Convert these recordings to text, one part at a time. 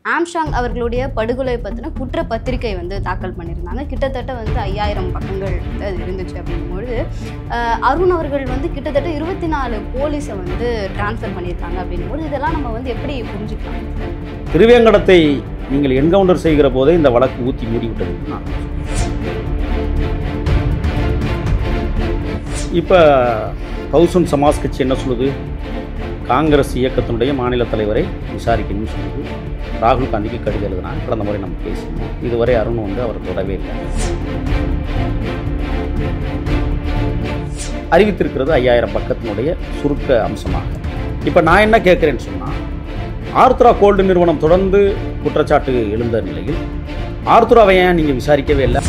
Armstrong அவர்களுடைய படுகொலை பற்றின குற்றப்பத்திரிகை வந்து தாக்கல் பண்ணியிருந்தாங்க. கிட்டத்தட்ட வந்து 5000 பக்கங்கள் அது இருந்துச்சு. அப்படிங்கும்பொழுது அருண் அவர்கள் வந்து கிட்டத்தட்ட 24 போலீஸை வந்து டிரான்ஸ்ஃபர் பண்ணியிருக்காங்க. அப்படிங்கும்போது இதெல்லாம் நம்ம வந்து எப்படி புரிஞ்சுக்கலாம்? திருவேங்கடத்தை நீங்கள் என்கவுண்டர் செய்கிற போதே இந்த வழக்கு ஊற்றி மூடிவிட்டது. இப்போ பகுஜன் சமாஜ் கட்சி என்ன சொல்லுது? காங்கிரஸ் இயக்கத்தினுடைய மாநில தலைவரை விசாரிக்கணும்னு சொல்லுது. ராகுல் காந்திக்கு கடிதம் எழுதுனா கடந்த முறை நம்ம பேசணும். இதுவரை அருண் வந்து அவர் தொடவே இல்லை. அறிவித்திருக்கிறது 5000 பக்கத்தினுடைய சுருக்க அம்சமாக. இப்போ நான் என்ன கேட்குறேன்னு சொன்னால், ஆர்த்ரா கோல்டு நிறுவனம் தொடர்ந்து குற்றச்சாட்டு எழுந்த நிலையில் ஆர்த்ராவை ஏன் நீங்கள் விசாரிக்கவே இல்லை?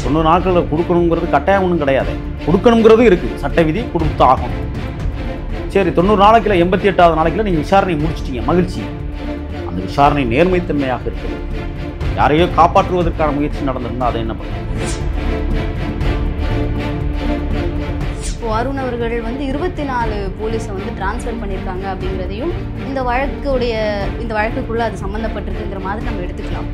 90 நாட்களில் கொடுக்கணுங்கிறது கட்டாயம் ஒன்றும் கிடையாது. கொடுக்கணுங்கிறது இருக்குது, சட்ட விதி கொடுத்து ஆகணும். சரி, 90 நாளைக்குள்ள 88வது நாளைக்குள்ள நீங்கள் விசாரணை முடிச்சிட்டீங்க, மகிழ்ச்சி. அந்த விசாரணை நேர்மைத்தன்மையாக இருக்குது. யாரையோ காப்பாற்றுவதற்கான முயற்சி நடந்திருந்தால் அதை என்ன பண்ணுறது? இப்போ அருண் அவர்கள் வந்து 24 போலீஸை வந்து டிரான்ஸ்ஃபர் பண்ணியிருக்காங்க அப்படிங்கிறதையும் இந்த வழக்குக்குள்ளே அது சம்மந்தப்பட்டிருக்குங்கிற மாதிரி நம்ம எடுத்துக்கலாம்.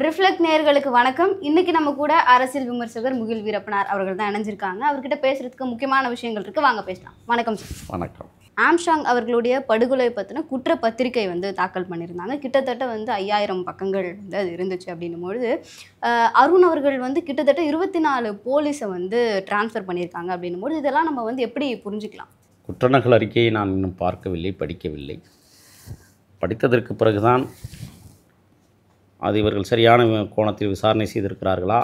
ரிஃப்ளெக்ட் நேயர்களுக்கு வணக்கம். இன்னைக்கு நம்ம கூட அரசியல் விமர்சகர் முகில் வீரப்பனார் அவர்கள் தான் இணைஞ்சிருக்காங்க. அவர்கிட்ட பேசுறதுக்கு முக்கியமான விஷயங்கள் இருக்கு, வாங்க பேசலாம். வணக்கம் சார். வணக்கம். ஆம்ஸ்ட்ராங் அவர்களுடைய படுகொலை பற்றின குற்றப்பத்திரிகை வந்து தாக்கல் பண்ணியிருந்தாங்க. கிட்டத்தட்ட வந்து 5000 பக்கங்கள் வந்து அது இருந்துச்சு. அப்படின்னும்பொழுது அருண் அவர்கள் வந்து கிட்டத்தட்ட 24 போலீஸை வந்து டிரான்ஸ்ஃபர் பண்ணியிருக்காங்க. அப்படின்னும்போது இதெல்லாம் நம்ம வந்து எப்படி புரிஞ்சுக்கலாம்? குற்றநகல் அறிக்கையை நான் இன்னும் பார்க்கவில்லை, படிக்கவில்லை. படித்ததற்கு பிறகுதான் அது இவர்கள் சரியான கோணத்தில் விசாரணை செய்திருக்கிறார்களா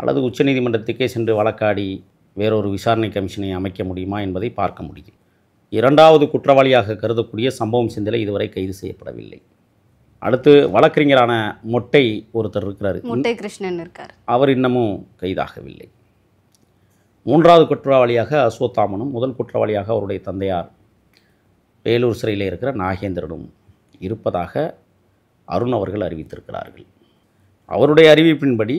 அல்லது உச்சநீதிமன்றத்துக்கே சென்று வழக்காடி வேறொரு விசாரணை கமிஷனை அமைக்க முடியுமா என்பதை பார்க்க முடியும். இரண்டாவது குற்றவாளியாக கருதக்கூடிய சம்பவம் செந்திலை இதுவரை கைது செய்யப்படவில்லை. அடுத்து வழக்கறிஞரான மொட்டை ஒருத்தர் இருக்கிறார், மொட்டை கிருஷ்ணன் இருக்கார், அவர் இன்னமும் கைதாகவில்லை. மூன்றாவது குற்றவாளியாக அஸ்வத்தாமனும் முதல் குற்றவாளியாக அவருடைய தந்தையார் வேலூர் சிறையில் இருக்கிற நாகேந்திரனும் இருப்பதாக அருண் அவர்கள் அறிவித்திருக்கிறார்கள். அவருடைய அறிவிப்பின்படி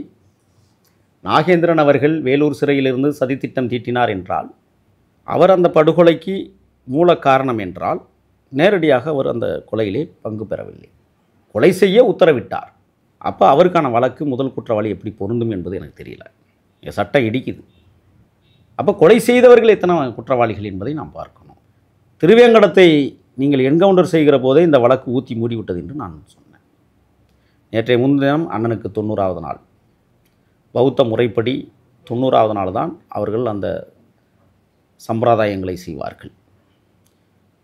நாகேந்திரன் அவர்கள் வேலூர் சிறையிலிருந்து சதித்திட்டம் தீட்டினார் என்றால், அவர் அந்த படுகொலைக்கு மூல காரணம் என்றால், நேரடியாக அவர் அந்த கொலையிலே பங்கு பெறவில்லை, கொலை செய்ய உத்தரவிட்டார். அப்போ அவருக்கான வழக்கு முதல் குற்றவாளி எப்படி பொருந்தும் என்பது எனக்கு தெரியல. சட்டம் இடிக்குது. அப்போ கொலை செய்தவர்கள் எத்தனை குற்றவாளிகள் என்பதை நாம் பார்க்கணும். திருவேங்கடத்தை நீங்கள் என்கவுண்டர் செய்கிற போதே இந்த வழக்கு ஊற்றி மூடிவிட்டது என்று நான் சொன்னேன். நேற்றைய முன்தினம் அண்ணனுக்கு 90வது நாள். பௌத்த முறைப்படி 90வது நாள் தான் அவர்கள் அந்த சம்பிரதாயங்களை செய்வார்கள்.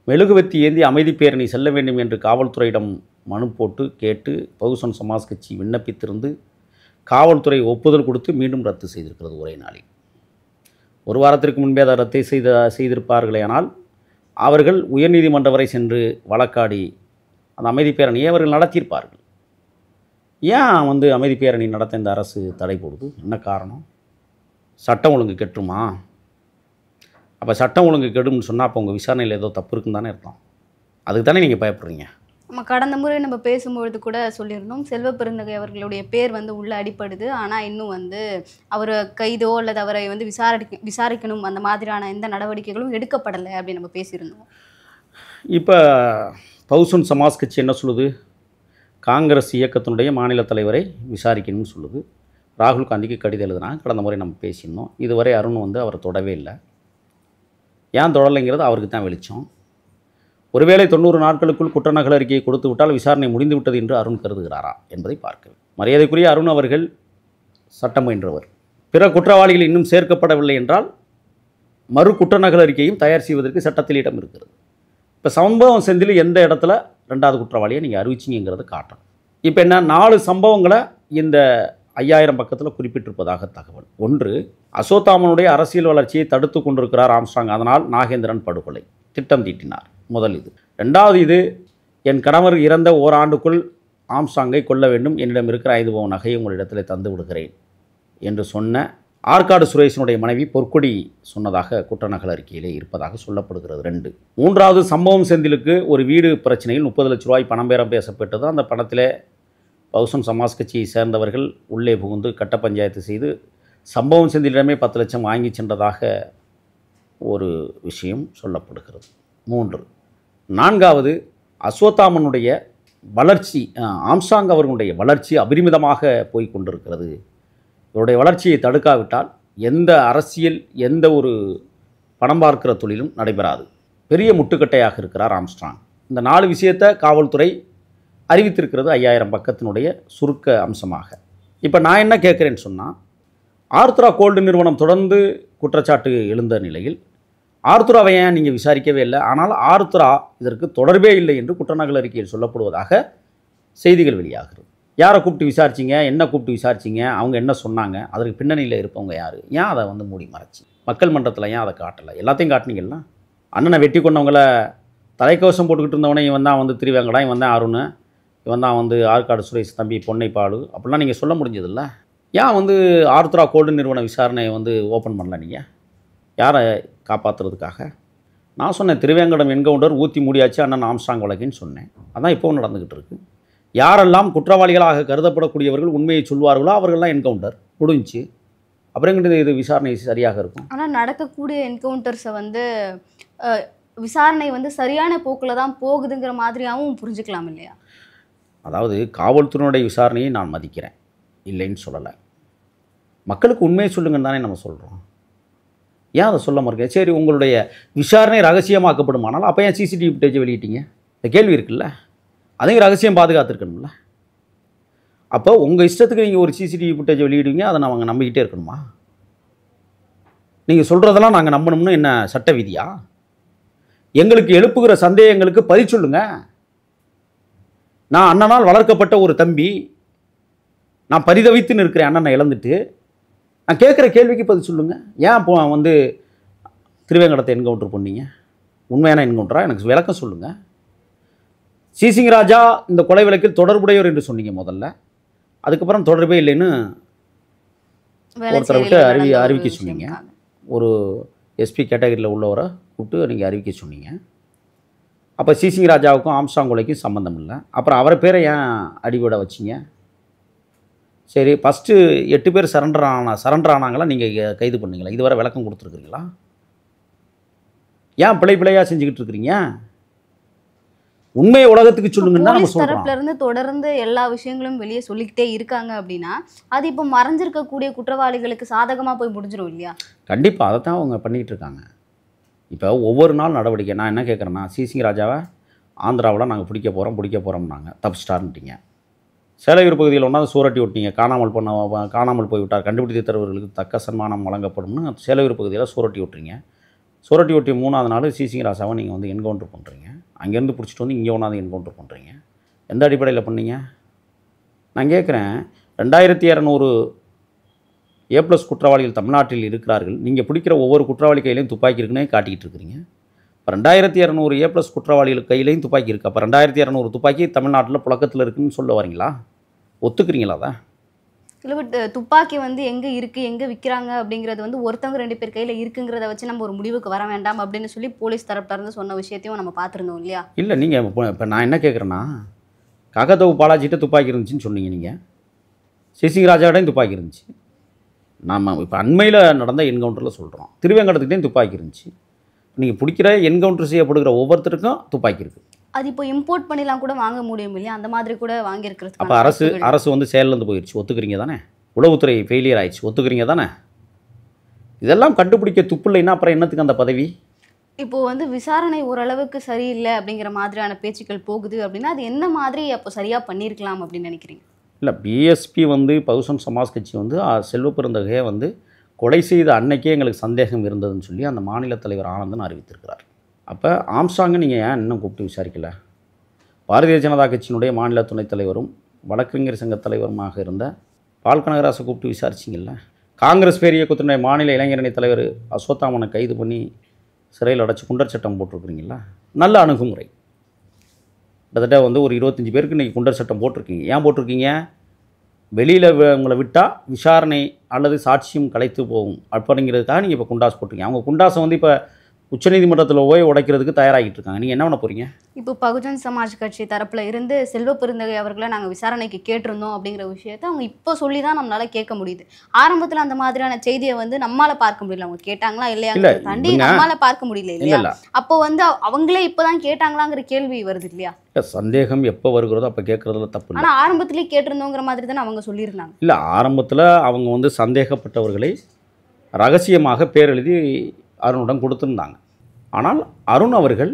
மெழுகுவத்தி ஏந்தி அமைதி பேரணி செல்ல வேண்டும் என்று காவல்துறையிடம் மனு போட்டு கேட்டு பகுஜன் சமாஜ் கட்சி விண்ணப்பித்திருந்து காவல்துறை ஒப்புதல் கொடுத்து மீண்டும் ரத்து செய்திருக்கிறது ஒரே நாளில். ஒரு வாரத்திற்கு முன்பே அதை ரத்து செய்திருப்பார்களே, ஆனால் அவர்கள் உயர்நீதிமன்றம் வரை சென்று வழக்காடி அந்த அமைதி பேரணியை அவர்கள் நடத்தியிருப்பார்கள். ஏன் வந்து அமைதி பேரணி நடத்த இந்த அரசு தடை போடுது? என்ன காரணம்? சட்டம் ஒழுங்கு கெட்டுமா? அப்போ சட்டம் ஒழுங்கு கெடும்னு சொன்னால் அப்போ உங்கள் விசாரணையில் ஏதோ தப்பு இருக்குன்னு தானே இருக்கும். அதுக்கு தானே நீங்கள் பயப்படுறீங்க. நம்ம கடந்த முறை நம்ம பேசும்பொழுது கூட சொல்லியிருந்தோம், செல்வ பெருந்தகை அவர்களுடைய பேர் வந்து உள்ளே அடிப்படுது, ஆனால் இன்னும் வந்து அவர் கைதோ அல்லது அவரை வந்து விசாரிக்கணும் அந்த மாதிரியான எந்த நடவடிக்கைகளும் எடுக்கப்படலை அப்படின்னு நம்ம பேசியிருந்தோம். இப்போ பகுஜன் சமாஜ் கட்சி என்ன சொல்லுது? காங்கிரஸ் இயக்கத்தினுடைய மாநில தலைவரை விசாரிக்கணும்னு சொல்லுது. ராகுல் காந்திக்கு கடிதம் எழுதுனா கடந்த முறை நம்ம பேசியிருந்தோம். இதுவரை அருண் வந்து அவர் தொடவே இல்லை. ஏன் தொடரலைங்கிறது அவருக்கு தான் வெளிச்சம். ஒருவேளை 90 நாட்களுக்குள் குற்றநகல் அறிக்கையை கொடுத்து விட்டால் விசாரணை முடிந்துவிட்டது என்று அருண் கருதுகிறாரா என்பதை பார்க்க. மரியாதைக்குரிய அருண் அவர்கள் சட்டம் பயின்றவர். பிற குற்றவாளிகள் இன்னும் சேர்க்கப்படவில்லை என்றால் மறு குற்றநகல் அறிக்கையும் தயார் செய்வதற்கு சட்டத்தில் இடம் இருக்கிறது. இப்போ சம்பவம் செந்தில் எந்த இடத்துல 2வது குற்றவாளியை நீங்கள் அறிவிச்சிங்கிறது காட்டணும். இப்போ என்ன 4 சம்பவங்களை இந்த 5000 பக்கத்தில் குறிப்பிட்டிருப்பதாக தகவல். ஒன்று, அசோத்தாமனுடைய அரசியல் வளர்ச்சியை தடுத்து கொண்டிருக்கிறார் ஆம்ஸ்ட்ராங், அதனால் நாகேந்திரன் படுகொலை திட்டம் தீட்டினார். முதல் இது. 2வது இது, என் கணவர் இறந்த ஓராண்டுக்குள் ஆம்ஸ்ட்ராங்கை கொல்ல வேண்டும், என்னிடம் இருக்கிற 5 பவுன் நகையை உங்களிடத்தில் தந்து விடுகிறேன் என்று சொன்ன ஆற்காடு சுரேஷனுடைய மனைவி பொற்கொடி சொன்னதாக குற்றநகல் அறிக்கையிலே இருப்பதாக சொல்லப்படுகிறது. 2. 3வது சம்பவம் செந்திலுக்கு ஒரு வீடு பிரச்சனையில் 30 லட்ச ரூபாய் பணம் பேரம் பேசப்பட்டது. அந்த பணத்தில் பகுஜன் சமாஜ் கட்சியை சேர்ந்தவர்கள் உள்ளே புகுந்து கட்ட பஞ்சாயத்து செய்து சம்பவம் செந்திலிடமே 10 லட்சம் வாங்கி சென்றதாக ஒரு விஷயம் சொல்லப்படுகிறது. 3. 4வது அஸ்வத்தாமனுடைய வளர்ச்சி, ஆம்ஸ்ட்ராங் அவர்களுடைய வளர்ச்சி அபரிமிதமாக போய் கொண்டிருக்கிறது. இவருடைய வளர்ச்சியை தடுக்காவிட்டால் எந்த அரசியல், எந்த ஒரு பணம் பார்க்கிற தொழிலும் நடைபெறாது. பெரிய முட்டுக்கட்டையாக இருக்கிறார் ஆம்ஸ்ட்ராங். இந்த 4 விஷயத்தை காவல்துறை அறிவித்திருக்கிறது 5000 பக்கத்தினுடைய சுருக்க அம்சமாக. இப்போ நான் என்ன கேட்குறேன்னு சொன்னால், ஆர்த்ரா கோல்டு நிறுவனம் தொடர்ந்து குற்றச்சாட்டு எழுந்த நிலையில் ஆர்த்ராவை ஏன் நீங்கள் விசாரிக்கவே இல்லை? ஆனால் ஆர்த்ரா இதற்கு தொடர்பே இல்லை என்று குற்றநகல் அறிக்கையில் சொல்லப்படுவதாக செய்திகள் வெளியாகிறது. யாரை கூப்பிட்டு விசாரிச்சிங்க, என்ன கூப்பிட்டு விசாரிச்சிங்க, அவங்க என்ன சொன்னாங்க, அதற்கு பின்னணியில் இருப்பவங்க யார், ஏன் அதை மூடி மறைச்சி மக்கள் மன்றத்தில் ஏன் அதை காட்டலை? எல்லாத்தையும் காட்டினீங்களா? அண்ணனை வெட்டி கொண்டவங்கள தலைக்கவசம் போட்டுக்கிட்டு இருந்தவனே இவன் தான் திருவேங்கடா, இவன் தான் அருண், இவன் தான் ஆற்காடு சுரேஷ் தம்பி பொன்னைப்பாடு அப்படிலாம் நீங்கள் சொல்ல முடிஞ்சதில்ல? ஏன் ஆர்த்ரா கோல்டு நிறுவன விசாரணையை ஓப்பன் பண்ணல? நீங்கள் யாரை காப்பாற்றுறதுக்காக? நான் சொன்னேன் திருவேங்கடம் என்கவுண்டர் ஊற்றி மூடியாச்சு அண்ணன் ஆம்ஸ்ட்ராங் வழக்குன்னு சொன்னேன். அதான் இப்போவும் நடந்துக்கிட்டு இருக்குது. யாரெல்லாம் குற்றவாளிகளாக கருதப்படக்கூடியவர்கள் உண்மையை சொல்வார்களோ அவர்கள்லாம் என்கவுண்டர் முடிஞ்சு. அப்புறம் இது விசாரணை சரியாக இருக்கும். ஆனால் நடக்கக்கூடிய என்கவுண்டர்ஸை விசாரணை சரியான போக்கில் தான் போகுதுங்கிற மாதிரியாகவும் புரிஞ்சுக்கலாம் இல்லையா? அதாவது காவல்துறையினுடைய விசாரணையை நான் மதிக்கிறேன், இல்லைன்னு சொல்லலை. மக்களுக்கு உண்மையை சொல்லுங்கன்னு தானே நம்ம சொல்கிறோம். ஏன் அதை சொல்ல மறுக்க? சரி, உங்களுடைய விசாரணை ரகசியமாக்கப்படுமானால் அப்போ ஏன் சிசிடிவி ஃபுட்டேஜை வெளியிட்டீங்க? இந்த கேள்வி இருக்குல்ல, அதையும் ரகசியம் பாதுகாத்துருக்கணும்ல. அப்போ உங்கள் இஷ்டத்துக்கு நீங்கள் ஒரு சிசிடிவி ஃபுட்டேஜை வெளியிடுவீங்க, அதை நாங்கள் நம்பிக்கிட்டே இருக்கணுமா? நீங்கள் சொல்கிறதெல்லாம் நாங்கள் நம்பணும்னு என்ன சட்ட விதியா? எங்களுக்கு எழுப்புகிற சந்தேகங்களுக்கு பதில் சொல்லுங்க. நான் அண்ணனால் வளர்க்கப்பட்ட ஒரு தம்பி, நான் பரிதவித்து நிற்கிறேன் அண்ணனை இழந்துட்டு. நான் கேட்குற கேள்விக்கு பதில் சொல்லுங்கள். ஏன் இப்போ திருவேங்கடத்தை என்கவுண்டர் பண்ணீங்க? உண்மையான என்கவுண்டரா? எனக்கு விளக்கம் சொல்லுங்கள். சிசிங் ராஜா இந்த கொலை வழக்கில் தொடர்புடையவர் என்று சொன்னீங்க முதல்ல, அதுக்கப்புறம் தொடர்பே இல்லைன்னு ஒருத்தரை விட்டு அறிவிக்க சொன்னீங்க. ஒரு எஸ்பி கேட்டகரியில் உள்ளவரை கூப்பிட்டு நீங்கள் அறிவிக்க சொன்னீங்க. அப்போ சிசிங் ராஜாவுக்கும் ஆம்ஸ்ட்ராங் கொலைக்கும் சம்மந்தம் இல்லை. அப்புறம் அவரை பேரை ஏன் அடிபட வச்சிங்க? சரி, ஃபஸ்ட்டு 8 பேர் சரண்டர் ஆனாங்களா? நீங்கள் கைது பண்ணீங்களா? இதுவரை விளக்கம் கொடுத்துருக்குறீங்களா? ஏன் பிழையாக செஞ்சுக்கிட்டு இருக்கிறீங்க? உண்மையை உலகத்துக்கு சொல்லுங்கன்னு தான் நம்ம சொல்றோம். தரப்புல இருந்து தொடர்ந்து எல்லா விஷயங்களும் வெளியே சொல்லிக்கிட்டே இருக்காங்க அப்படின்னா அது இப்போ மறைஞ்சிருக்கக்கூடிய குற்றவாளிகளுக்கு சாதகமாக போய் முடிஞ்சிடும் இல்லையா? கண்டிப்பாக அதை தான் அவங்க பண்ணிக்கிட்டு இருக்காங்க. இப்போ ஒவ்வொரு நாள் நடவடிக்கை. நான் என்ன கேட்குறேன்னா, சிசிங் ராஜாவை ஆந்திராவில் நாங்கள் பிடிக்க போகிறோம்னாங்க, தப்பிச்சிட்டாருன்ட்டீங்க. சேலையூர் பகுதியில் ஒன்றாவது சூரட்டி விட்டீங்க, காணாமல் போய்விட்டார், கண்டுபிடித்து தருவர்களுக்கு தக்க சன்மானம் வழங்கப்படும்னு சேலையூர் பகுதியில் சூரட்டி விட்டுறீங்க. சூரட்டி ஒட்டி 3வது நாள் சிசிங் ராஜாவை நீங்கள் என்கவுண்டர் பண்ணுறீங்க. அங்கேருந்து பிடிச்சிட்டு இங்கே ஒன்றாவது என்கவுண்டர் பண்ணுறீங்க. எந்த அடிப்படையில் பண்ணீங்க? நான் கேட்குறேன். 2200 A+ குற்றவாளிகள் தமிழ்நாட்டில் இருக்கிறார்கள். நீங்கள் பிடிக்கிற ஒவ்வொரு குற்றவாளி கையிலையும் துப்பாக்கி இருக்குன்னே காட்டிக்கிட்டு இருக்கிறீங்க. இப்போ 2200 A+ குற்றவாளிகள் கையிலையும் துப்பாக்கி இருக்குது. அப்போ 2200 துப்பாக்கி தமிழ்நாட்டில் புழக்கத்தில் இருக்குன்னு சொல்ல வரீங்களா? ஒத்துக்கிறீங்களா? அதை இல்லை, பட் துப்பாக்கி எங்கே இருக்குது, எங்கே விற்கிறாங்க அப்படிங்கிறது ஒருத்தவங்க 2 பேர் கையில் இருக்குங்கிறத வச்சு நம்ம ஒரு முடிவுக்கு வர வேண்டாம் அப்படின்னு சொல்லி போலீஸ் தரப்பிலிருந்து சொன்ன விஷயத்தையும் நம்ம பார்த்துருந்தோம் இல்லையா? இல்லை, நீங்கள் இப்போ நான் என்ன கேட்குறேன்னா, ககதவு பாலாஜிட்ட துப்பாக்கி இருந்துச்சுன்னு சொன்னீங்க. நீங்கள் சிசிங் ராஜாவிடையும் துப்பாக்கி இருந்துச்சு. நம்ம இப்போ அண்மையில் நடந்த என்கவுண்டரில் சொல்கிறோம். திருவேங்கடத்துக்கிட்டையும் துப்பாக்கி இருந்துச்சு. நீங்கள் பிடிக்கிற என்கவுண்டர் செய்யப்படுகிற ஒவ்வொருத்தருக்கும் துப்பாக்கி இருக்குது. அது இப்போ இம்போர்ட் பண்ணிலாம் கூட வாங்க முடியும் இல்லையா? அந்த மாதிரி கூட வாங்கியிருக்கிறது. அப்போ அரசு செயல்லேருந்து போயிடுச்சு, ஒத்துக்கிறீங்க தானே? உளவுத்துறை ஃபெயிலியர் ஆயிடுச்சு, ஒத்துக்கிறீங்க தானே? இதெல்லாம் கண்டுபிடிக்க துப்பு இல்லைன்னா அப்புறம் என்னத்துக்கு அந்த பதவி? இப்போது விசாரணை ஓரளவுக்கு சரியில்லை அப்படிங்கிற மாதிரியான பேச்சுக்கள் போகுது அப்படின்னா அது என்ன மாதிரி அப்போ சரியாக பண்ணியிருக்கலாம் அப்படின்னு நினைக்கிறீங்க? இல்லை, பிஎஸ்பி பகுஜன் சமாஜ் கட்சி செல்வ பெருந்தகையை கொலை செய்த அன்னைக்கே எங்களுக்கு சந்தேகம் இருந்ததுன்னு சொல்லி அந்த மாநில தலைவர் ஆனந்தன் அறிவித்திருக்கிறார். அப்போ ஆம்ஸ்ட்ராங்கை நீங்கள் ஏன் இன்னும் கூப்பிட்டு விசாரிக்கல? பாரதிய ஜனதா கட்சியினுடைய மாநில துணைத் தலைவரும் வழக்கறிஞர் சங்க தலைவருமாக இருந்த பால் கனகராசை கூப்பிட்டு விசாரிச்சிங்கல்ல? காங்கிரஸ் பேர் இயக்கத்தினுடைய மாநில இளைஞரணி தலைவர் அஸ்வத்தாமனை கைது பண்ணி சிறையில் அடைச்சி குண்டர் சட்டம் போட்டிருக்கிறீங்களா? நல்ல அணுகுமுறை. கிட்டத்தட்ட ஒரு 25 பேருக்கு இன்றைக்கி குண்டர் சட்டம் போட்டிருக்கீங்க. ஏன் போட்டிருக்கீங்க? வெளியில் உங்களை விட்டால் விசாரணை அல்லது சாட்சியம் கலைத்து போகும் அப்படிங்கிறதுக்காக நீங்கள் இப்போ குண்டாஸ் போட்டிருக்கீங்க. அவங்க குண்டாஸை வந்து இப்போ உச்சநீதிமன்றத்தில் போய் உடைக்கிறதுக்கு தயாராகிட்டு இருக்காங்க. நீங்கள் என்ன பண்ண போகிறீங்க? இப்போ பகுஜன் சமாஜ் கட்சி தரப்புல இருந்து செல்வ பெருந்தகை அவர்களை நாங்கள் விசாரணைக்கு கேட்டிருந்தோம் அப்படிங்கிற விஷயத்த அவங்க இப்போ சொல்லி தான் நம்மளால கேட்க முடியுது. ஆரம்பத்தில் அந்த மாதிரியான செய்தியை வந்து நம்மளால பார்க்க முடியல. அவங்க கேட்டாங்களா இல்லையாங்கிறத தாண்டி நம்மளால பார்க்க முடியல இல்லையா? அப்போ வந்து அவங்களே இப்போதான் கேட்டாங்களாங்கிற கேள்வி வருது இல்லையா? சந்தேகம் எப்போ வருகிறதோ அப்போ கேட்குறதுல தப்பு இல்லை. ஆனால் ஆரம்பத்திலே கேட்டிருந்தோங்கிற மாதிரி தானே அவங்க சொல்லியிருந்தாங்க. இல்லை, ஆரம்பத்தில் அவங்க வந்து சந்தேகப்பட்டவர்களை ரகசியமாக பேர் எழுதி அருணுடன் கொடுத்துருந்தாங்க. ஆனால் அருண் அவர்கள்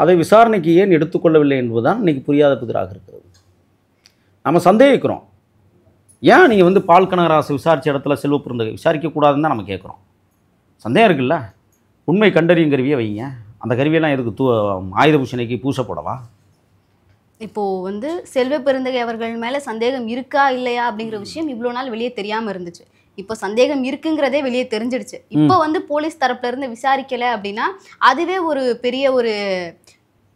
அதை விசாரணைக்கு ஏன் எடுத்துக்கொள்ளவில்லை என்பதுதான் இன்றைக்கி புரியாத புதிராக இருக்கிறது. நம்ம சந்தேகிக்கிறோம், ஏன் நீங்கள் வந்து பால் கனகராசு விசாரித்த இடத்துல செல்வ பெருந்தகை விசாரிக்கக்கூடாதுன்னு தான் நம்ம கேட்குறோம். சந்தேகம் இருக்குல்ல, உண்மை கண்டறியும் கருவியை வைங்க. அந்த கருவியெல்லாம் எதுக்கு ஆயுத பூஷணைக்கு பூசப்படவா? இப்போது வந்து செல்வ பெருந்தகை அவர்கள் மேலே சந்தேகம் இருக்கா இல்லையா அப்படிங்கிற விஷயம் இவ்வளோ நாள் வெளியே தெரியாமல் இருந்துச்சு. இப்போ சந்தேகம் இருக்குங்கிறதே வெளியே தெரிஞ்சிடுச்சு. இப்போ வந்து போலீஸ் தரப்புல இருந்து விசாரிக்கலை அப்படின்னா அதுவே ஒரு பெரிய ஒரு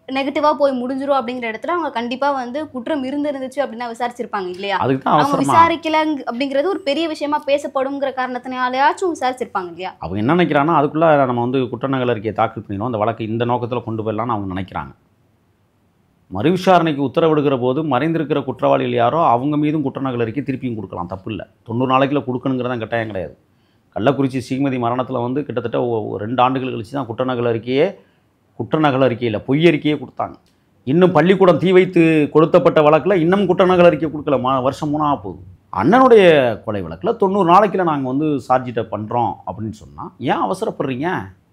நெகட்டிவாக போய் முடிஞ்சிரும் அப்படிங்கிற இடத்துல அவங்க கண்டிப்பாக வந்து குற்றம் இருந்துச்சு அப்படின்னா விசாரிச்சிருப்பாங்க இல்லையா? அவங்க விசாரிக்கல அப்படிங்கிறது ஒரு பெரிய விஷயமா பேசப்படுங்கிற காரணத்தினாலேயாச்சும் விசாரிச்சிருப்பாங்க இல்லையா? அவங்க என்ன நினைக்கிறாங்கன்னா, அதுக்குள்ளே நம்ம வந்து குற்றநகல் அறிக்கையை தாக்கல் பண்ணிடுவோம், அந்த வழக்கை இந்த நோக்கத்தில் கொண்டு போயிடலான்னு அவங்க நினைக்கிறாங்க. மறு விசாரணைக்கு உத்தரவிடுகிற போது மறைந்திருக்கிற குற்றவாளிகள் யாரோ அவங்க மீதும் குற்றநகல் அறிக்கை திருப்பியும் கொடுக்கலாம், தப்பு இல்லை. 90 நாளைக்குள்ள கொடுக்கணுங்கிறதான் கட்டாயம் கிடையாது. கள்ளக்குறிச்சி ஸ்ரீமதி மரணத்தில் வந்து கிட்டத்தட்ட 2 ஆண்டுகள் கழிச்சு தான் குற்றநகல் அறிக்கையில் பொய் அறிக்கையே கொடுத்தாங்க. இன்னும் பள்ளிக்கூடம் தீ வைத்து கொடுத்தப்பட்ட வழக்கில் இன்னும் குற்றநகல் அறிக்கை கொடுக்கல, வருஷம் 3 போகுது. அண்ணனுடைய கொலை வழக்கில் 90 நாளைக்குள்ள நாங்கள் வந்து சார்ஜிட்டை பண்ணுறோம் அப்படின்னு சொன்னால் ஏன் அவசரப்படுறீங்க?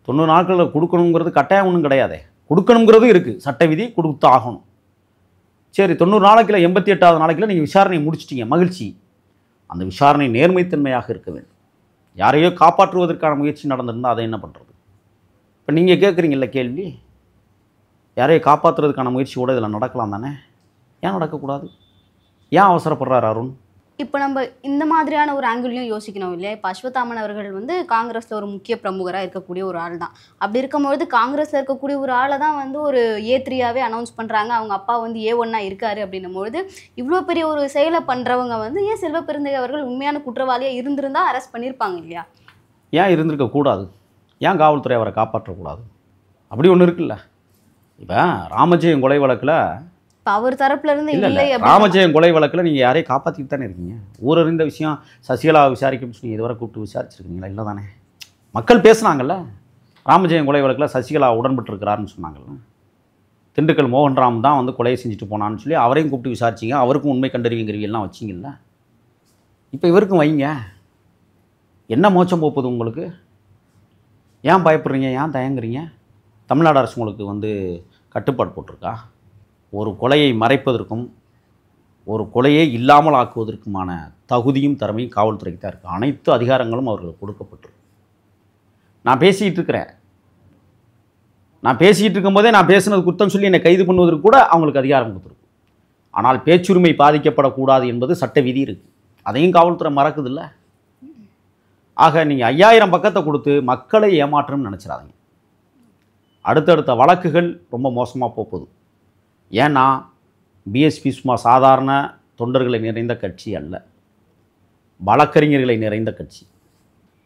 90 நாட்களில் கொடுக்கணுங்கிறது கட்டாயம் ஒன்றும் கிடையாதே. கொடுக்கணுங்கிறதும் இருக்குது, சட்ட விதி கொடுத்து ஆகணும். சரி, 90 நாளைக்குள்ள 88வது நாளைக்குள்ள நீங்கள் விசாரணை முடிச்சிட்டிங்க, மகிழ்ச்சி. அந்த விசாரணை நேர்மைத்தன்மையாக இருக்க வேண்டும். யாரையோ காப்பாற்றுவதற்கான முயற்சி நடந்திருந்தால் அதை என்ன பண்ணுறது? இப்போ நீங்கள் கேட்குறீங்கல்ல கேள்வி, யாரையோ காப்பாற்றுறதுக்கான முயற்சி கூட இதில் நடக்கலாம் தானே? ஏன் நடக்கக்கூடாது? ஏன் அவசரப்படுறார் அருண்? இப்போ நம்ம இந்த மாதிரியான ஒரு ஆங்கிள்லையும் யோசிக்கணும் இல்லையா? இப்போ அஸ்வத்தாமன் அவர்கள் வந்து காங்கிரஸில் ஒரு முக்கிய பிரமுகராக இருக்கக்கூடிய ஒரு ஆள் தான். அப்படி இருக்கும்பொழுது காங்கிரஸில் இருக்கக்கூடிய ஒரு ஆளை தான் வந்து ஒரு A3-ஆவே அனௌன்ஸ் பண்ணுறாங்க. அவங்க அப்பா வந்து A1-ஆ இருக்காரு அப்படின்னும்பொழுது இவ்வளோ பெரிய ஒரு செயலை பண்ணுறவங்க வந்து ஏன் செல்வ பெருந்தகை அவர்கள் உண்மையான குற்றவாளியாக இருந்திருந்தால் அரெஸ்ட் பண்ணியிருப்பாங்க இல்லையா? ஏன் இருந்திருக்கக்கூடாது? ஏன் காவல்துறை அவரை காப்பாற்றக்கூடாது? அப்படி ஒன்று இருக்குல்ல. இப்போ ராமஜெயம் கொலை வழக்கில் இப்போ அவர் தரப்புல இருந்து இல்லை, ராமஜெயம் கொலை வழக்கில் நீங்கள் யாரையும் காப்பாற்றிட்டு தானே இருக்கீங்க. ஊரறிந்த விஷயம் சசிகலா விசாரிக்கணும்னு சொல்லி இதுவரை கூப்பிட்டு விசாரிச்சிருக்கீங்களா? இல்லை தானே. மக்கள் பேசுனாங்கல்ல, ராமஜெயம் கொலை வழக்கில் சசிகலா உடன்பட்டுருக்கிறாருன்னு சொன்னாங்கல்ல. திண்டுக்கல் மோகன்ராம் தான் வந்து கொலையை செஞ்சுட்டு போனான்னு சொல்லி அவரையும் கூப்பிட்டு விசாரிச்சிங்க, அவருக்கும் உண்மை கண்டறிவிங்கிறவியெல்லாம் வச்சிங்கல்ல. இப்போ இவருக்கும் வைங்க. என்ன மோச்சம் போகுது உங்களுக்கு? ஏன் பயப்படுறீங்க? ஏன் தயங்குறீங்க? தமிழ்நாடு அரசு உங்களுக்கு வந்து கட்டுப்பாடு போட்டிருக்கா? ஒரு கொலையை மறைப்பதற்கும் ஒரு கொலையை இல்லாமல் ஆக்குவதற்குமான தகுதியும் திறமையும் காவல்துறைக்கு தான் இருக்குது. அனைத்து அதிகாரங்களும் அவர்களுக்கு கொடுக்கப்பட்டிருக்கு. நான் பேசிகிட்டு இருக்கிறேன், நான் பேசிகிட்டு இருக்கும்போதே நான் பேசுனது குற்றம் சொல்லி என்னை கைது பண்ணுவதற்கு கூட அவங்களுக்கு அதிகாரம் கொடுத்துருக்கு. ஆனால் பேச்சுரிமை பாதிக்கப்படக்கூடாது என்பது சட்ட விதி இருக்குது. அதையும் காவல்துறை மறக்குதில்ல. ஆக நீங்கள் 5000 பக்கத்தை கொடுத்து மக்களை ஏமாற்றணும்னு நினச்சிடாதீங்க. அடுத்தடுத்த வழக்குகள் ரொம்ப மோசமாக போகுது. ஏன்னா பிஎஸ்பி சும்மா சாதாரண தொண்டர்களை நிறைந்த கட்சி அல்ல, வழக்கறிஞர்களை நிறைந்த கட்சி.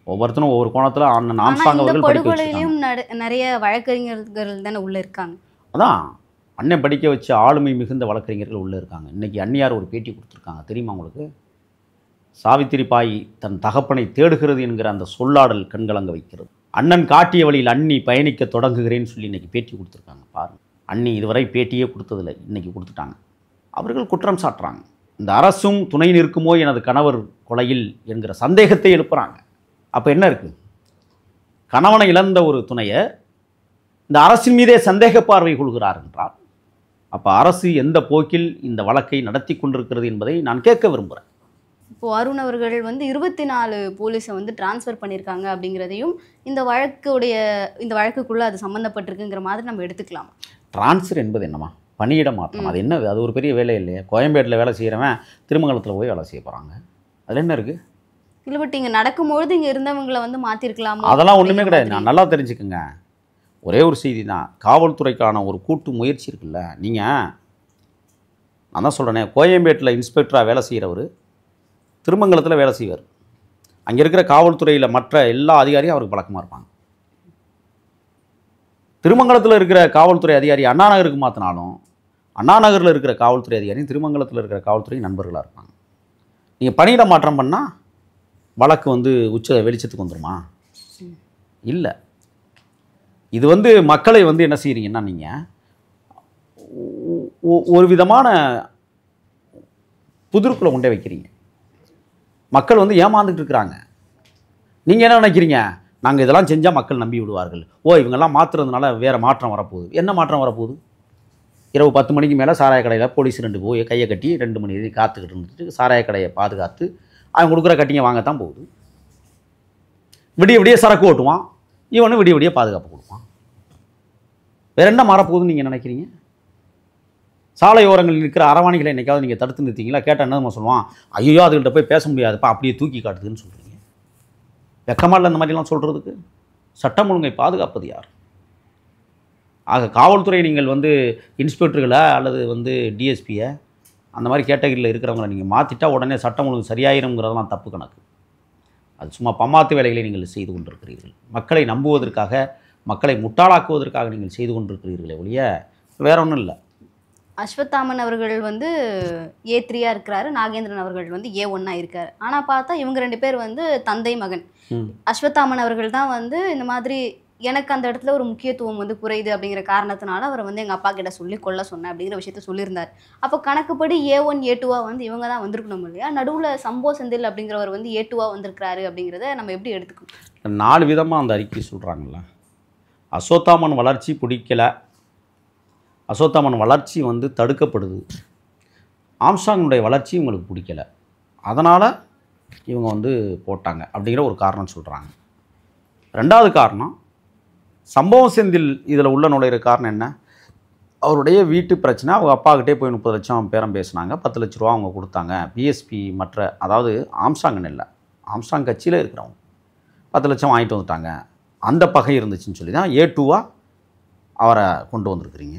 ஒவ்வொருத்தரும் ஒவ்வொரு கோணத்தில் அண்ணன் ஆம்ஸ்ட்ராங் அவர்கள் படுகொலையிலும் நிறைய வழக்கறிஞர்கள் தானே உள்ளே இருக்காங்க. அதான் அண்ணன் படிக்க வச்ச ஆளுமை மிகுந்த வழக்கறிஞர்கள் உள்ளே இருக்காங்க. இன்றைக்கி அண்ணியார் ஒரு பேட்டி கொடுத்துருக்காங்க, தெரியுமா உங்களுக்கு? சாவித்திரி பாய் தன் தகப்பனை தேடுகிறது என்கிற அந்த சொல்லாடல் கண்கலங்க வைக்கிறது. அண்ணன் காட்டிய வழியில் அண்ணி பயணிக்க தொடங்குகிறேன்னு சொல்லி இன்றைக்கி பேட்டி கொடுத்துருக்காங்க. பாருங்கள், அண்ணி இதுவரை பேட்டியே கொடுத்ததில்லை, இன்றைக்கி கொடுத்துட்டாங்க. அவர்கள் குற்றம் சாட்டுறாங்க. இந்த அரசும் துணை நிற்குமோ எனது கணவர் கொலையில் என்கிற சந்தேகத்தை எழுப்புறாங்க. அப்போ என்ன இருக்குது? கணவனை இழந்த ஒரு துணையை இந்த அரசின் மீதே சந்தேக பார்வை கொள்கிறார் என்றால் அப்போ அரசு எந்த போக்கில் இந்த வழக்கை நடத்தி கொண்டிருக்கிறது என்பதை நான் கேட்க விரும்புகிறேன். இப்போ அருண் அவர்கள் வந்து 24 போலீஸை வந்து டிரான்ஸ்ஃபர் பண்ணியிருக்காங்க அப்படிங்கிறதையும் இந்த வழக்குக்குள்ளே அது சம்மந்தப்பட்டிருக்குங்கிற மாதிரி நம்ம எடுத்துக்கலாம். டிரான்ஸ்ஃபர் என்பது என்னம்மா? பணியிட மாற்றம். அது என்ன? அது ஒரு பெரிய வேலை இல்லையா? கோயம்பேட்டில் வேலை செய்கிறவன் திருமங்கலத்தில் போய் வேலை செய்ய போகிறாங்க, அதில் என்ன இருக்குது? இல்லை, பட் இங்கே நடக்கும்பொழுது இங்கே இருந்தவங்களை வந்து மாற்றிருக்கலாமா? அதெல்லாம் ஒன்றுமே கிடையாது. நான் நல்லா தெரிஞ்சுக்குங்க. ஒரே ஒரு செய்தி தான், காவல்துறைக்கான ஒரு கூட்டு முயற்சி இருக்குல்ல. நீங்கள் நான் தான் சொல்கிறேனே, கோயம்பேட்டில் இன்ஸ்பெக்டராக வேலை செய்கிறவர் திருமங்கலத்தில் வேலை செய்வார். அங்கே இருக்கிற காவல்துறையில் மற்ற எல்லா அதிகாரியும் அவருக்கு பழக்கமாக இருப்பாங்க. திருமங்கலத்தில் இருக்கிற காவல்துறை அதிகாரி அண்ணா நகருக்கு மாற்றினாலும் அண்ணா நகரில் இருக்கிற காவல்துறை அதிகாரியும் திருமங்கலத்தில் இருக்கிற காவல்துறை நண்பர்களாக இருப்பாங்க. நீங்கள் பணியிட மாற்றம் பண்ணால் வழக்கு வந்து வெளிச்சத்துக்கு வந்துருமா? இல்லை. இது வந்து மக்களை வந்து என்ன செய்கிறீங்கன்னா, நீங்கள் ஒரு விதமான புதிருக்குள்ளே கொண்டே வைக்கிறீங்க. மக்கள் வந்து ஏமாந்துட்டு இருக்கிறாங்க. நீங்கள் என்ன நினைக்கிறீங்க? நாங்கள் இதெல்லாம் செஞ்சால் மக்கள் நம்பி விடுவார்கள். இவங்கெல்லாம் மாற்றுறதுனால வேறு மாற்றம் வரப்போகுது. என்ன மாற்றம் வரப்போகுது? இரவு 10 மணிக்கு மேலே சாராய கடையில் போலீஸ் 2 போய் கையை கட்டி 2 மணி வரைக்கும் காத்துக்கிட்டு இருந்துட்டு சாராய கடையை பாதுகாத்து அவன் கொடுக்குற கட்டிங்க வாங்கத்தான் போகுது. விடிய விடிய சரக்கு ஓட்டுவான், இவனு விடிய விடிய பாதுகாப்பு கொடுப்பான். வேறு என்ன மாறப்போகுதுன்னு நீங்கள் நினைக்கிறீங்க? சாலை ஓரங்களில் இருக்கிற அரவாணிகளை என்றைக்காவது நீங்கள் தடுத்து நிறுத்திங்களா? கேட்டால் என்ன சொல்லுவான்? ஐயோ அதுகிட்ட போய் பேச முடியாதுப்பா, அப்படியே தூக்கி காட்டுதுன்னு சொல்கிறீங்க. வெக்கமா இல்லை இந்த மாதிரிலாம் சொல்கிறதுக்கு? சட்டம் ஒழுங்கை பாதுகாப்பது யார்? ஆக காவல்துறை நீங்கள் வந்து இன்ஸ்பெக்டர்களை அல்லது வந்து டிஎஸ்பியை அந்த மாதிரி கேட்டகரியில் இருக்கிறவங்களை நீங்கள் மாற்றிட்டா உடனே சட்டம் ஒழுங்கு சரியாயிருங்கிறதெல்லாம் தப்பு கணக்கு. அது சும்மா பம்மாத்து வேலைகளை நீங்கள் செய்து கொண்டிருக்கிறீர்கள். மக்களை நம்புவதற்காக, மக்களை முட்டாளாக்குவதற்காக நீங்கள் செய்து கொண்டிருக்கிறீர்களே ஒழிய வேற ஒன்றும் இல்லை. அஸ்வத்தாமன் அவர்கள் வந்து A3 இருக்கிறாரு, நாகேந்திரன் அவர்கள் வந்து A1 இருக்காரு. ஆனால் பார்த்தா இவங்க 2 பேர் வந்து தந்தை மகன். அஸ்வத்தாமன் அவர்கள் தான் வந்து இந்த மாதிரி எனக்கு அந்த இடத்துல ஒரு முக்கியத்துவம் வந்து குறையுது அப்படிங்கிற காரணத்தினால அவரை வந்து எங்கள் அப்பா கிட்ட சொல்லி கொல்ல சொன்னேன் அப்படிங்கிற விஷயத்த சொல்லியிருந்தார். அப்போ கணக்குப்படி A1 A2 வந்து இவங்க தான் வந்திருக்கணும் இல்லையா? நடுவில் சம்போ செந்தில் அப்படிங்கிறவர் வந்து A2 வந்திருக்கிறாரு அப்படிங்கிறத நம்ம எப்படி எடுத்துக்கணும்? 4 விதமாக அந்த அறிக்கை சொல்கிறாங்கல்ல. அஸ்வத்தாமன் வளர்ச்சி பிடிக்கலை, அஸ்வத்தாமன் வளர்ச்சி வந்து தடுக்கப்படுது, ஆம்ஸ்ட்ராங்கினுடைய வளர்ச்சி இவங்களுக்கு பிடிக்கலை, அதனால் இவங்க வந்து போட்டாங்க அப்படிங்கிற ஒரு காரணம் சொல்கிறாங்க. 2வது காரணம், சம்பவம் செந்தில் இதில் உள்ள நுழையிற காரணம் என்ன? அவருடைய வீட்டு பிரச்சனை. அவங்க அப்பாக்கிட்டே போய் 30 லட்சம் பேரம் பேசினாங்க, 10 லட்ச ரூபா அவங்க கொடுத்தாங்க. பிஎஸ்பி மற்ற அதாவது ஆம்ஸ்ட்ராங்கன்னு இல்லை, ஆம்ஸ்ட்ராங் கட்சியில் இருக்கிறவங்க 10 லட்சம் வாங்கிட்டு வந்துட்டாங்க. அந்த பகை இருந்துச்சுன்னு சொல்லி தான் A2 அவரை கொண்டு வந்திருக்கிறீங்க.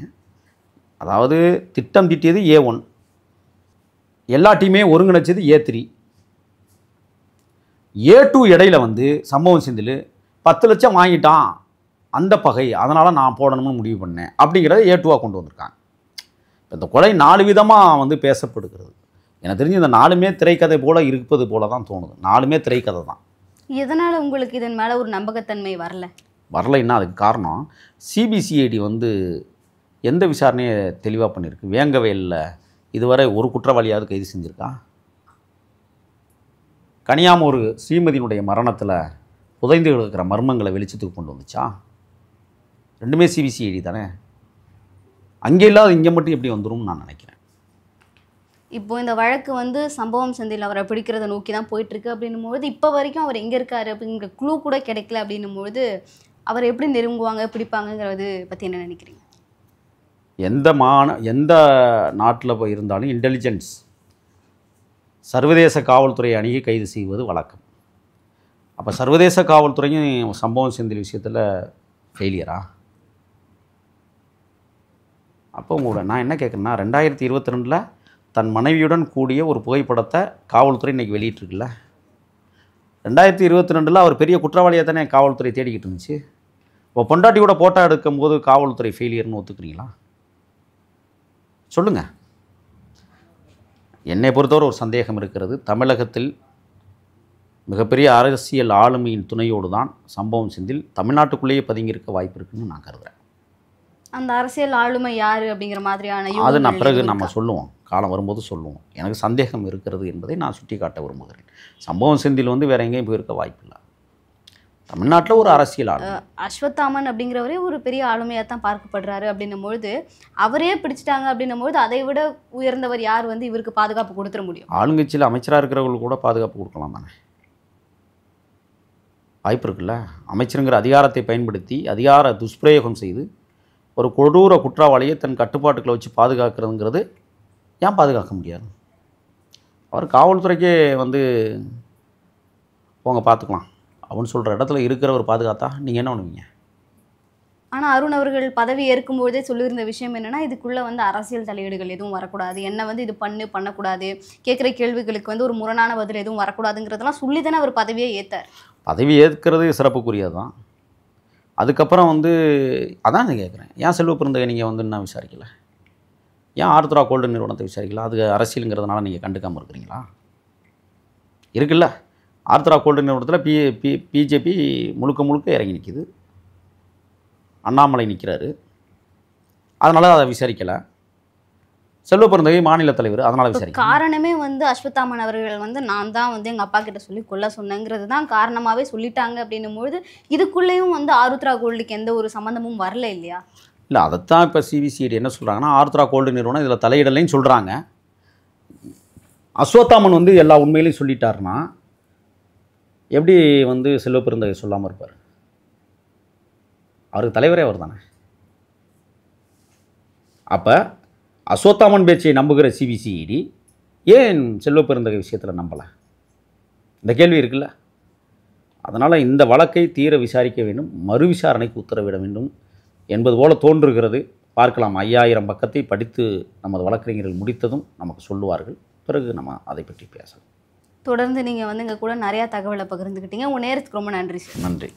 அதாவது திட்டம் தீட்டியது A1, எல்லா டீமே ஒருங்கிணைச்சது A3. A2 இடையில வந்து சம்பவம் செந்தில் 10 லட்சம் வாங்கிட்டான், அந்த பகை, அதனால் நான் போடணும்னு முடிவு பண்ணேன் அப்படிங்கிறத A2 கொண்டு வந்திருக்காங்க. இந்த கொலை 4 விதமாக வந்து பேசப்படுகிறது. எனக்கு தெரிஞ்சு இந்த 4மே திரைக்கதை போல் இருப்பது போல தான் தோணுது. 4மே திரைக்கதை தான். எதனால் உங்களுக்கு இதன் மேலே ஒரு நம்பகத்தன்மை வரலைன்னா அதுக்கு காரணம் சிபிசிஐடி வந்து எந்த விசாரணையை தெளிவாக பண்ணியிருக்கு? வேங்கவேலில் இதுவரை ஒரு குற்றவாளியாவது கைது செஞ்சுருக்கா? கனியாமூர் ஸ்ரீமதியினுடைய மரணத்தில் புதைந்து இருக்கிற மர்மங்களை வெளிச்சத்துக்கு கொண்டு வந்துச்சா? 2மே சிபிசிஐடி தானே. அங்கே இல்லாத இங்கே மட்டும் எப்படி வந்துடும் நான் நினைக்கிறேன். இப்போ இந்த வழக்கு வந்து சம்பவம் செந்தில் அவரை பிடிக்கிறத நோக்கி தான் போயிட்டுருக்கு அப்படின்னும்போது இப்போ வரைக்கும் அவர் எங்கே இருக்காரு அப்படிங்கிற க்ளூ கூட கிடைக்கல அப்படின்னும்போது அவர் எப்படி நெருங்குவாங்க, பிடிப்பாங்கங்கிறது பற்றி என்ன நினைக்கிறீங்க? எந்த நாட்டில் போய் இருந்தாலும் இன்டெலிஜென்ஸ் சர்வதேச காவல்துறை அணுகி கைது செய்வது வழக்கம். அப்போ சர்வதேச காவல்துறையும் சம்பவம் செந்தில் விஷயத்தில் ஃபெயிலியரா? அப்போ உங்களோட நான் என்ன கேட்குறேன்னா, 2022 தன் மனைவியுடன் கூடிய ஒரு புகைப்படத்தை காவல்துறை இன்றைக்கி வெளியிட்டிருக்குல்ல. 2022 அவர் பெரிய குற்றவாளியாக தானே காவல்துறை தேடிக்கிட்டு இருந்துச்சு. இப்போ பொண்டாட்டியோட ஃபோட்டோ எடுக்கும்போது காவல்துறை ஃபெயிலியர்னு ஒத்துக்கிறீங்களா? சொல்லுங்கள். என்னை பொறுத்தவரை ஒரு சந்தேகம் இருக்கிறது. தமிழகத்தில் மிகப்பெரிய அரசியல் ஆளுமையின் துணையோடு தான் சம்பவம் செந்தில் தமிழ்நாட்டுக்குள்ளேயே பதுங்கியிருக்க வாய்ப்பு இருக்குன்னு நான் கருதுகிறேன். அந்த அரசியல் ஆளுமை யார் அப்படிங்கிற மாதிரியான அது நான் பிறகு நம்ம சொல்லுவோம், காலம் வரும்போது சொல்லுவோம். எனக்கு சந்தேகம் இருக்கிறது என்பதை நான் சுட்டி காட்ட விரும்புகிறேன். சம்பவம் செந்தில் வந்து வேறு எங்கேயும் போயிருக்க வாய்ப்பு இல்லை. தமிழ்நாட்டில் ஒரு அரசியல் ஆளுமை. அஸ்வத்தாமன் அப்படிங்கிறவரே ஒரு பெரிய ஆளுமையாக தான் பார்க்கப்படுறாரு அப்படின்னும் பொழுது அவரே பிடிச்சிட்டாங்க அப்படின்னும் பொழுது அதை விட உயர்ந்தவர் யார் வந்து இவருக்கு பாதுகாப்பு கொடுத்துட முடியும்? ஆளுங்கட்சியில் அமைச்சராக இருக்கிறவங்களுக்கு கூட பாதுகாப்பு கொடுக்கலாம் தானே, வாய்ப்பு இருக்குல்ல. அமைச்சருங்கிற அதிகாரத்தை பயன்படுத்தி அதிகார துஷ்பிரயோகம் செய்து ஒரு கொடூர குற்றவாளியை தன் கட்டுப்பாட்டுக்களை வச்சு பாதுகாக்கிறதுங்கிறது ஏன் பாதுகாக்க முடியாது? அவர் காவல்துறைக்கே வந்து போங்க பார்த்துக்கலாம் அப்படின்னு சொல்கிற இடத்துல இருக்கிறவர் பாதுகாத்தா நீங்கள் என்ன பண்ணுவீங்க? ஆனால் அருண் அவர்கள் பதவி ஏற்கும்போதே சொல்லியிருந்த விஷயம் என்னன்னா, இதுக்குள்ள வந்து அரசியல் தலையீடுகள் எதுவும் வரக்கூடாது, என்ன வந்து இது பண்ணக்கூடாது, கேட்குற கேள்விகளுக்கு வந்து ஒரு முரணான பதில் எதுவும் வரக்கூடாதுங்கிறதெல்லாம் சொல்லி தானே அவர் பதவியே ஏற்றார். பதவி ஏற்கிறது சிறப்புக்குரியது தான். அதுக்கப்புறம் வந்து அதான் நான் கேட்குறேன், ஏன் செல்வ பெருந்தகை நீங்கள் வந்து என்ன விசாரிக்கல? ஏன் ஆருத்ரா கோல்டு நிறுவனத்தை விசாரிக்கல? அது அரசியலுங்கிறதுனால நீங்கள் கண்டுக்காமல் இருக்கிறீங்களா? இருக்குல்ல, ஆருத்ரா கோல்டு நிறுவனத்தில் பிஜேபி முழுக்க இறங்கி நிற்கிது, அண்ணாமலை நிற்கிறாரு, அதனால் அதை விசாரிக்கலை. செல்வ பெருந்தகை மாநில தலைவர், அதனால் விசாரிக்க காரணமே வந்து அஸ்வத்தாமன் அவர்கள் வந்து நான் தான் வந்து எங்கள் அப்பா கிட்ட சொல்லி கொல்ல சொன்னேங்கிறது தான் காரணமாகவே சொல்லிட்டாங்க. அப்படின்னும்பொழுது இதுக்குள்ளேயும் வந்து ஆருத்ரா கோல்டுக்கு எந்த ஒரு சம்மந்தமும் வரல இல்லையா? இல்லை, அதைத்தான் இப்போ சிபிசிஐடி என்ன சொல்கிறாங்கன்னா, ஆருத்ரா கோல்டு நிறுவனம் இதில் தலையிடலைன்னு சொல்கிறாங்க. அஸ்வத்தாமன் வந்து எல்லா உண்மையிலையும் சொல்லிட்டாருன்னா எப்படி வந்து செல்வ பெருந்தகை சொல்லாமல் இருப்பார்? அவருக்கு தலைவரே அவர் தானே. அப்போ அஸ்வத்தாமன் பேச்சை நம்புகிற சிபிசிஐடி ஏன் செல்வ பெருந்தகை விஷயத்தில் நம்பலை? இந்த கேள்வி இருக்குல்ல. அதனால் இந்த வழக்கை தீர விசாரிக்க வேண்டும், மறு விசாரணைக்கு உத்தரவிட வேண்டும் என்பது போல தோன்றுகிறது. பார்க்கலாம், 5000 பக்கத்தை படித்து நமது வழக்கறிஞர்கள் முடித்ததும் நமக்கு சொல்லுவார்கள். பிறகு நம்ம அதை பற்றி பேசலாம். தொடர்ந்து நீங்கள் வந்து எங்கள் கூட நிறையா தகவலை பகிர்ந்துக்கிட்டீங்க. உங்கள் நேரத்துக்கு ரொம்ப நன்றி சார். நன்றி.